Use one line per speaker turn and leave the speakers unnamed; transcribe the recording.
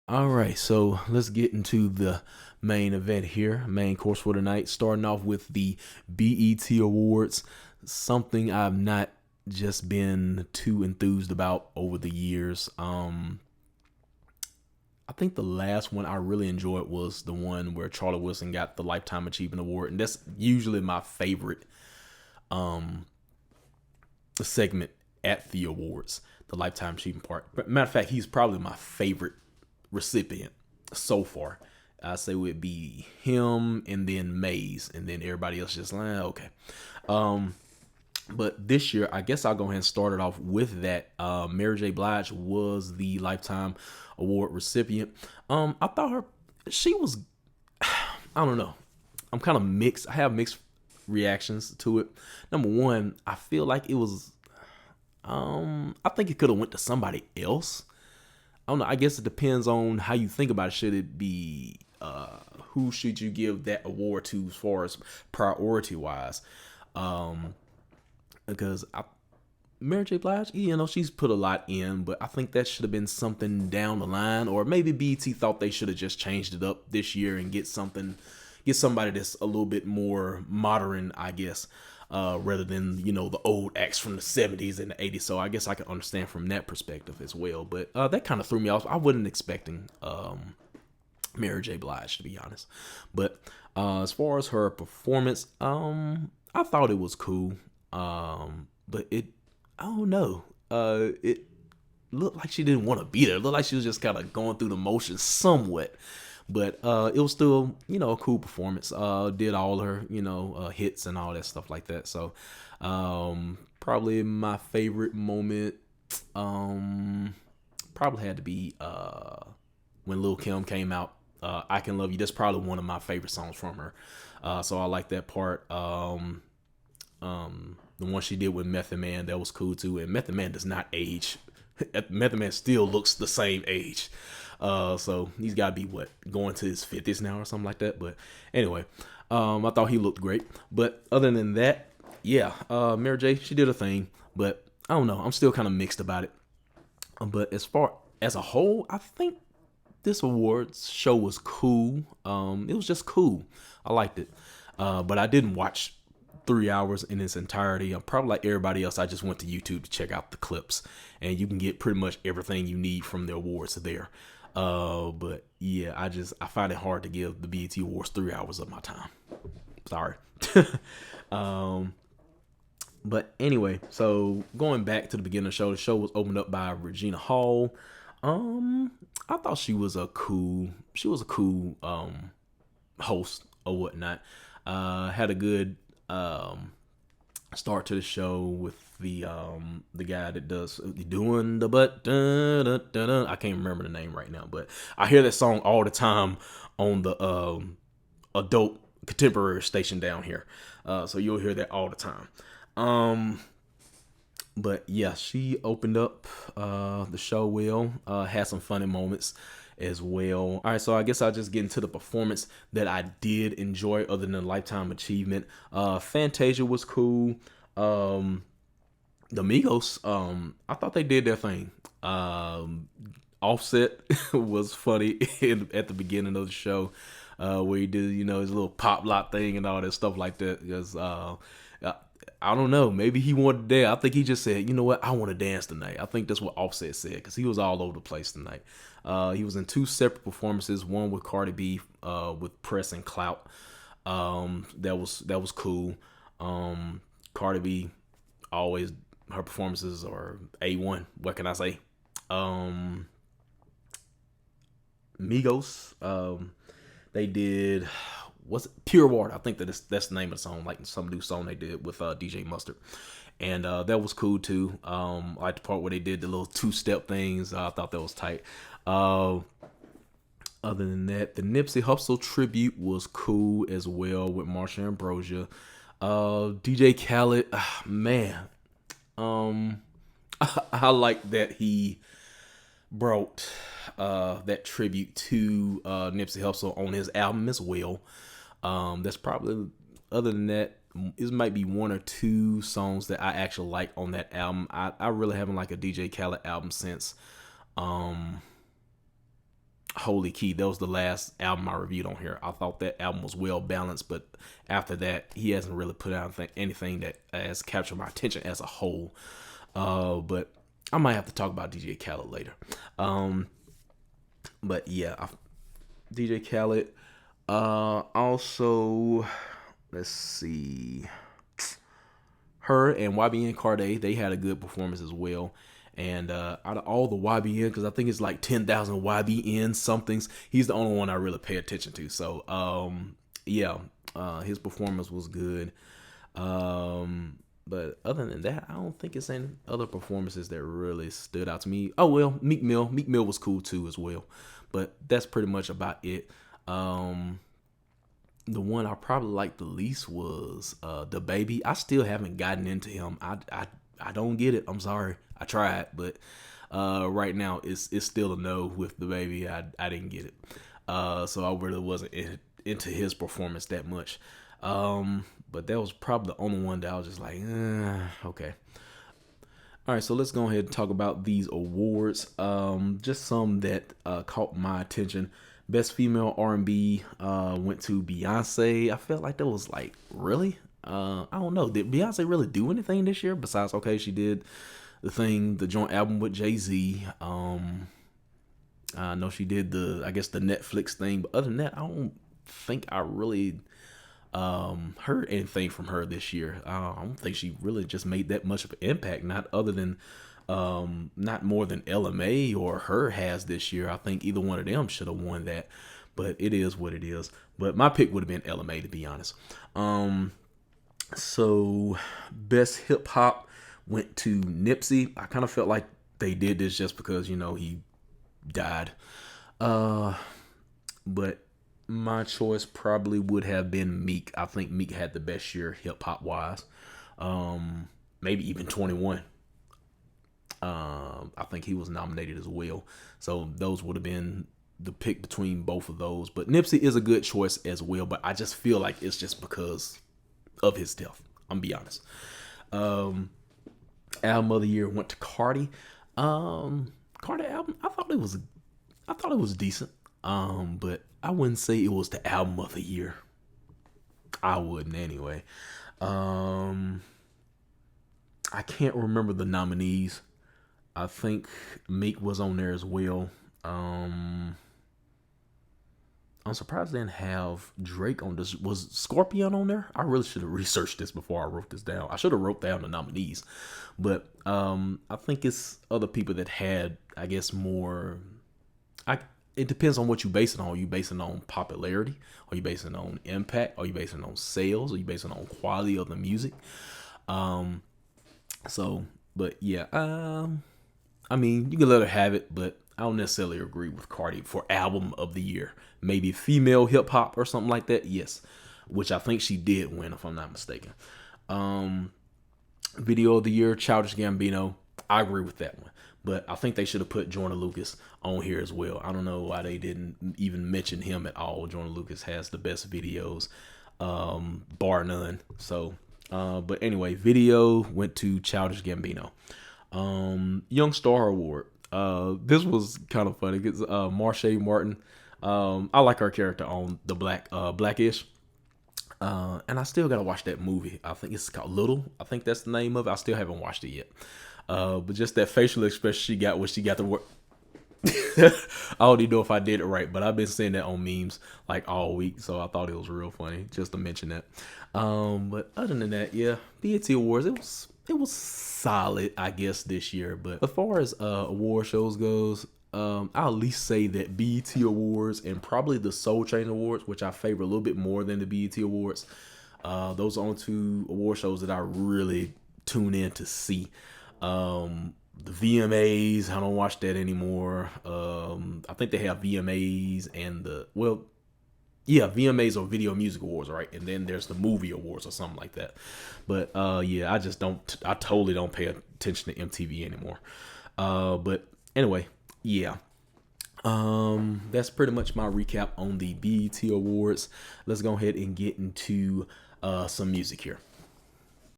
All right, so let's get into the main event here, main course for tonight. Starting off with the BET Awards, something I've not just been too enthused about over the years. I think the last one I really enjoyed was the one where Charlie Wilson got the Lifetime Achievement Award, and that's usually my favorite um segment at the awards, the Lifetime Achievement part. But matter of fact, he's probably my favorite recipient so far. I say would be him and then Maze and then everybody else just like okay. Um, but this year, I guess I'll go ahead and start it off with that. Mary J. Blige was the Lifetime Award recipient. I thought she was, I don't know. I'm kind of mixed. I have mixed reactions to it. Number one, I feel like it was, I think it could have went to somebody else. I don't know. I guess it depends on how you think about it. Should it be who should you give that award to as far as priority wise? Because Mary J. Blige, she's put a lot in, but I think that should have been something down the line, or maybe BET thought they should have just changed it up this year and get somebody that's a little bit more modern, I guess. Rather than the old acts from the 70s and the 80s. So I guess I can understand from that perspective as well. But that kind of threw me off. I wasn't expecting Mary J. Blige, to be honest. But as far as her performance, I thought it was cool. But I don't know. It looked like she didn't want to be there. It looked like she was just kind of going through the motions somewhat. But it was still, a cool performance. Did all her, hits and all that stuff like that. So probably my favorite moment probably had to be when Lil Kim came out. I Can Love You. That's probably one of my favorite songs from her. So I like that part. The one she did with Method Man, that was cool too. And Method Man does not age. Method Man still looks the same age. So he's got to be going to his 50s now or something like that. But anyway, I thought he looked great. But other than that, yeah, Mary J, she did a thing. But I don't know. I'm still kind of mixed about it. But as far as a whole, I think this awards show was cool. It was just cool. I liked it. But I didn't watch 3 hours in its entirety. I'm probably like everybody else. I just went to YouTube to check out the clips, and you can get pretty much everything you need from the awards there. But yeah, I find it hard to give the BET Awards 3 hours of my time. Sorry. um, but anyway, so going back to the beginning of the show was opened up by Regina Hall. I thought she was a cool host or whatnot. Had a good start to the show with the guy that does doing the butt. I can't remember the name right now, but I hear that song all the time on the adult contemporary station down here. So you'll hear that all the time. But yeah, she opened up the show well. Had some funny moments as well. All right, so I guess I'll just get into the performance that I did enjoy other than the Lifetime Achievement. Fantasia was cool. The Migos, I thought they did their thing. Offset was funny at the beginning of the show, where he did, his little pop lock thing and all that stuff like that. Because I don't know, maybe he wanted to dance. I think he just said, you know what, I want to dance tonight. I think that's what Offset said, because he was all over the place tonight. He was in two separate performances, one with Cardi B, with Press and Clout. That was cool. Cardi B, always her performances are A1. What can I say? Migos, they did, what's it? Pure Water. I think that's the name of the song, like some new song they did with DJ Mustard. And that was cool too. I like the part where they did the little two-step things. I thought that was tight. Other than that, the Nipsey Hussle tribute was cool as well with Marsha Ambrosia. DJ Khaled, man, I like that he brought that tribute to Nipsey Hussle on his album as well. That's probably, other than that, it might be one or two songs that I actually like on that album. I really haven't liked a DJ Khaled album since Holy Key. That was the last album I reviewed on here. I thought that album was well balanced, but after that, he hasn't really put out anything that has captured my attention as a whole. But I might have to talk about DJ Khaled later. But yeah, DJ Khaled. Also, let's see. Her and YBN Cordae, they had a good performance as well. And out of all the YBN, because I think it's like 10,000 YBN somethings, he's the only one I really pay attention to. So, yeah, his performance was good. But other than that, I don't think it's any other performances that really stood out to me. Oh, well, Meek Mill. Meek Mill was cool too as well. But that's pretty much about it. The one I probably liked the least was the Baby. I still haven't gotten into him. I don't get it. I'm sorry. I tried, but right now it's still a no with the Baby. I didn't get it. So I really wasn't into his performance that much. But that was probably the only one that I was just like, okay. All right, so let's go ahead and talk about these awards. Just some that caught my attention. Best Female R&B went to Beyonce. I felt like that was like, really? I don't know. Did Beyonce really do anything this year? Besides, okay, she did the joint album with Jay-Z. I know she did the Netflix thing. But other than that, I don't think I really heard anything from her this year. I don't think she really just made that much of an impact. Not more than LMA or her has this year. I think either one of them should have won that, but it is what it is. But my pick would have been LMA, to be honest. So best hip hop went to Nipsey. I kind of felt like they did this just because, he died. But my choice probably would have been Meek. I think Meek had the best year hip hop wise. Maybe even 21. I think he was nominated as well. So those would have been the pick between both of those. But Nipsey is a good choice as well. But I just feel like it's just because of his death. I'm be honest. Album of the year went to Cardi. Cardi album, I thought it was decent. But I wouldn't say it was the album of the year. I wouldn't anyway. I can't remember the nominees. I think Meek was on there as well. I'm surprised they didn't have Drake on this. Was Scorpion on there? I really should have researched this before I wrote this down. I should have wrote down the nominees. But I think it's other people that had, I guess, more. It depends on what you base it on. Are you basing it on popularity? Are you basing it on impact? Are you basing it on sales? Are you basing it on quality of the music? But yeah, I mean, you can let her have it, but I don't necessarily agree with Cardi for album of the year. Maybe female hip hop or something like that. Yes, which I think she did win, if I'm not mistaken. Video of the year, Childish Gambino. I agree with that one, but I think they should have put Joyner Lucas on here as well. I don't know why they didn't even mention him at all. Joyner Lucas has the best videos, bar none. So, but anyway, video went to Childish Gambino. Young Star Award. This was kind of funny because Marsha Martin. I like her character on the Blackish. And I still gotta watch that movie. I think it's called Little. I think that's the name of it. I still haven't watched it yet. But just that facial expression she got when she got to work. I don't even know if I did it right, but I've been seeing that on memes like all week, so I thought it was real funny just to mention that. But other than that, yeah, BET Awards, it was solid, I guess, this year. But as far as award shows goes, I'll at least say that BET Awards and probably the Soul Train Awards, which I favor a little bit more than the BET Awards. Those are only two award shows that I really tune in to see. The VMAs, I don't watch that anymore. I think they have VMAs and VMAs or Video Music Awards, right? And then there's the Movie Awards or something like that. But yeah, I totally don't pay attention to MTV anymore. But anyway, yeah. That's pretty much my recap on the BET Awards. Let's go ahead and get into some music here.